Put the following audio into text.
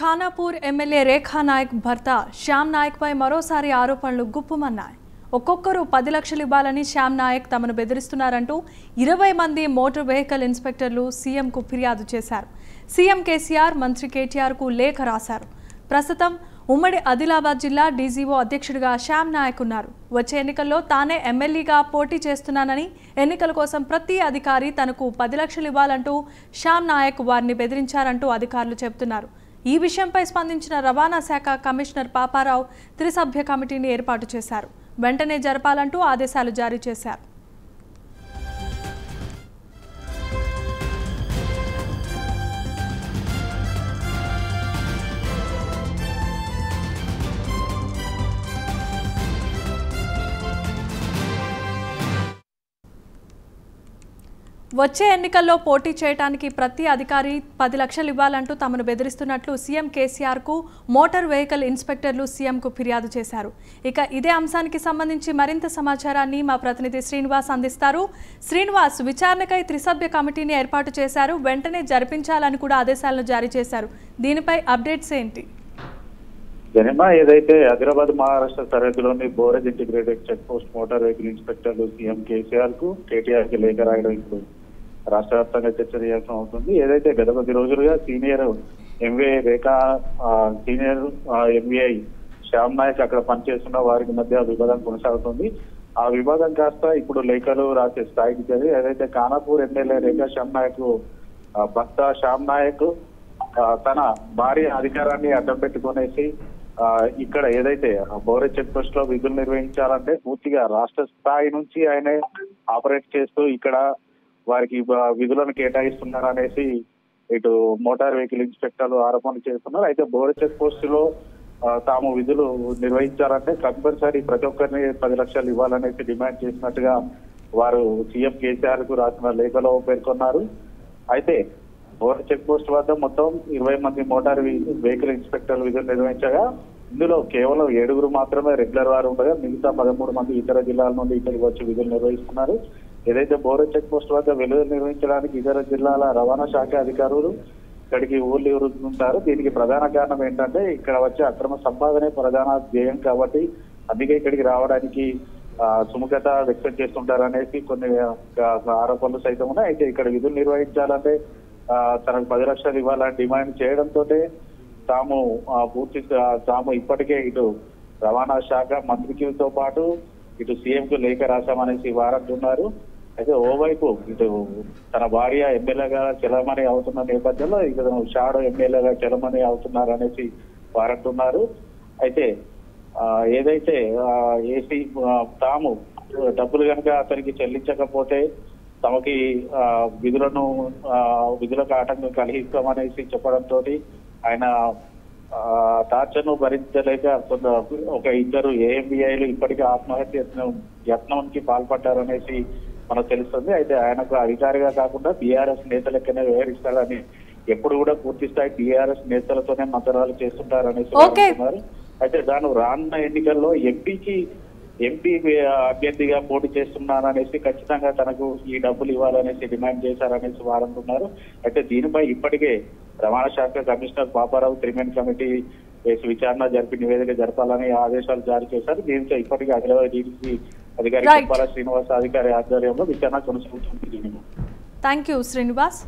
Khanapur MLA రేఖా నాయక్ భర్త శ్యామ్ నాయక్ పై మరోసారి ఆరోపణలు గుప్పుమన్నాయి. ఒక్కొక్కరు 10 లక్షలు ఇవ్వాలని శ్యామ్ నాయక్ తమను బెదిరిస్తున్నారంటూ 20 మంది మోటార్ వెహికల్ ఇన్స్పెక్టర్లు సీఎంకు ఫిర్యాదు చేశారు. సీఎం కేసీఆర్ మంత్రి కేటీఆర్కు లేఖ రాశారు. ప్రస్తుతం ఉమ్మడి ఆదిలాబాద్ జిల్లా డీజీఓ అధ్యక్షుడిగా శ్యామ్ నాయక్ ఉన్నారు. వచ్చే ఎన్నికల్లో తానే ఎమ్మెల్యేగా పోటీ చేస్తున్నానని, ఎన్నికల కోసం ప్రతి అధికారి తనకు 10 లక్షలు ఇవ్వాలంటూ శ్యామ్ నాయక్ వారిని బెదిరించారంటూ అధికారులు చెబుతున్నారు. ఈ విషయంపై స్పందించిన రవాణా శాఖ కమిషనర్ పాపారావు త్రిసభ్య కమిటీని ఏర్పాటు చేశారు. వెంటనే జరపాలంటూ ఆదేశాలు జారీ చేశారు. వచ్చే ఎన్నికల్లో పోటీ చేయడానికి ప్రతి అధికారి 10 లక్షలు ఇవ్వాలంటూ తమను బెదిరిస్తున్నట్లు సీఎం కేసీఆర్కు మోటార్ వెహికల్ ఇన్స్పెక్టర్లు సీఎంకు ఫిర్యాదు చేశారు. ఇక ఇదే అంశానికి సంబంధించి మరింత సమాచారాన్ని మా ప్రతినిధి శ్రీనివాస్ అందిస్తారు. శ్రీనివాస్, విచారణకై త్రిసభ్య కమిటీని ఏర్పాటు చేశారు. వెంటనే జరిపించాలని కూడా ఆదేశాలను జారీ చేశారు. దీనిపై అప్డేట్స్ ఏంటి? జనమా ఏదైతే ఆదిలాబాద్ మహారాష్ట్ర సరిహద్దులోని Boraj integrated check post motor vehicle ఇన్స్పెక్టర్లు సీఎం కేసీఆర్ కు కేటీఆర్ కి లేఖ రాయడం ఇప్పుడు రాష్ట్ర వ్యాప్తంగా చర్చనీయాంశం అవుతుంది. ఏదైతే గత కొద్ది రోజులుగా సీనియర్ ఎంవీఐ రేఖా సీనియర్ ఎంవీఐ శ్యామ్ నాయక్ అక్కడ పనిచేస్తున్న వారికి మధ్య వివాదం కొనసాగుతుంది. ఆ వివాదం కాస్త ఇప్పుడు లేఖలు రాసే స్థాయికి చేరి ఏదైతే ఖానాపూర్ ఎమ్మెల్యే రేఖా శ్యామ్ నాయక్ భర్త శ్యామ్ నాయక్ తన భార్య అధికారాన్ని అడ్డం పెట్టుకునేసి ఇక్కడ ఏదైతే బోరేజ్ చెక్ పోస్ట్ లో విధులు నిర్వహించాలంటే పూర్తిగా రాష్ట్ర స్థాయి నుంచి ఆయనే ఆపరేట్ చేస్తూ ఇక్కడ వారికి విధులను కేటాయిస్తున్నారు అనేసి ఇటు మోటార్ వెహికల్ ఇన్స్పెక్టర్లు ఆరోపణలు చేస్తున్నారు. అయితే బోరేజ్ చెక్ పోస్ట్ లో తాము విధులు నిర్వహించాలంటే కంపల్సరీ ప్రతి ఒక్కరిని 10 లక్షలు ఇవ్వాలనేసి డిమాండ్ చేసినట్టుగా వారు సీఎం కేసీఆర్ కు రాసిన లేఖలో పేర్కొన్నారు. అయితే బోరేజ్ చెక్ పోస్ట్ వద్ద మొత్తం 20 మంది మోటార్ వెహికల్ ఇన్స్పెక్టర్లు విధులు నిర్వహించగా ఇందులో కేవలం 7 మాత్రమే రెగ్యులర్ వారు ఉండగా మిగతా 13 మంది ఇతర జిల్లాల నుండి ఇక్కడికి వచ్చి విధులు నిర్వహిస్తున్నారు. ఏదైతే బోరేజ్ చెక్ పోస్ట్ వద్ద విధులు నిర్వహించడానికి ఇతర జిల్లాల రవాణా శాఖ అధికారులు ఇక్కడికి ఊళ్ళు ఉంటారు. దీనికి ప్రధాన కారణం ఏంటంటే ఇక్కడ వచ్చే అక్రమ సంపాదనే ప్రధాన ధ్యేయం కాబట్టి అందుకే ఇక్కడికి రావడానికి సుముఖత వ్యక్తం చేస్తుంటారు అనేసి కొన్ని ఆరోపణలు సైతం ఉన్నాయి. అయితే ఇక్కడ విధులు నిర్వహించాలంటే తనకు 10 లక్షలు ఇవ్వాలని డిమాండ్ చేయడంతో తాము ఇప్పటికే ఇటు రవాణా శాఖ మంత్రికితో పాటు ఇటు సీఎం కు లేఖ రాశామనేసి వారంటున్నారు. అయితే ఓవైపు ఇటు తన భార్య ఎమ్మెల్యేగా చెలమణి అవుతున్న నేపథ్యంలో ఇక షాడో ఎమ్మెల్యేగా చెలమణి అవుతున్నారు అనేసి వారంటున్నారు. అయితే ఏదైతే ఏసీ తాము డబ్బులు కనుక అతనికి చెల్లించకపోతే తమకి విధులకు ఆటంకం కలిగిస్తామనేసి చెప్పడంతో ఆయన టార్చర్ను భరించలేక ఒక ఇద్దరు ఏఎంబీఐలు ఇప్పటికీ ఆత్మహత్య యత్నానికి పాల్పడ్డారనేసి మనకు తెలుస్తుంది. అయితే ఆయనకు అధికారిగా కాకుండా బీఆర్ఎస్ నేతలకనే వ్యవహరిస్తారని ఎప్పుడు కూడా పూర్తి స్థాయి బీఆర్ఎస్ నేతలతోనే మంత్రాలు చేస్తుంటారనేసి అంటున్నారు. అయితే దాని రానున్న ఎన్నికల్లో ఎంపీ అభ్యర్థిగా పోటీ చేస్తున్నారనేసి ఖచ్చితంగా తనకు ఈ డబ్బులు ఇవ్వాలనేసి డిమాండ్ చేశారనేసి వారంటున్నారు. అయితే దీనిపై ఇప్పటికే రవాణా శాఖ కమిషనర్ పాపారావు త్రిమెన్ కమిటీ వేసి విచారణ జరిపి నివేదిక జరపాలని ఆదేశాలు జారీ చేశారు. దీంతో ఇప్పటికే ఆదిలాబాద్ డీసీ అధికారి శ్రీనివాస్ అధికారి ఆధ్వర్యంలో విచారణ కొనసాగుతుంది. Thank you Srinivas.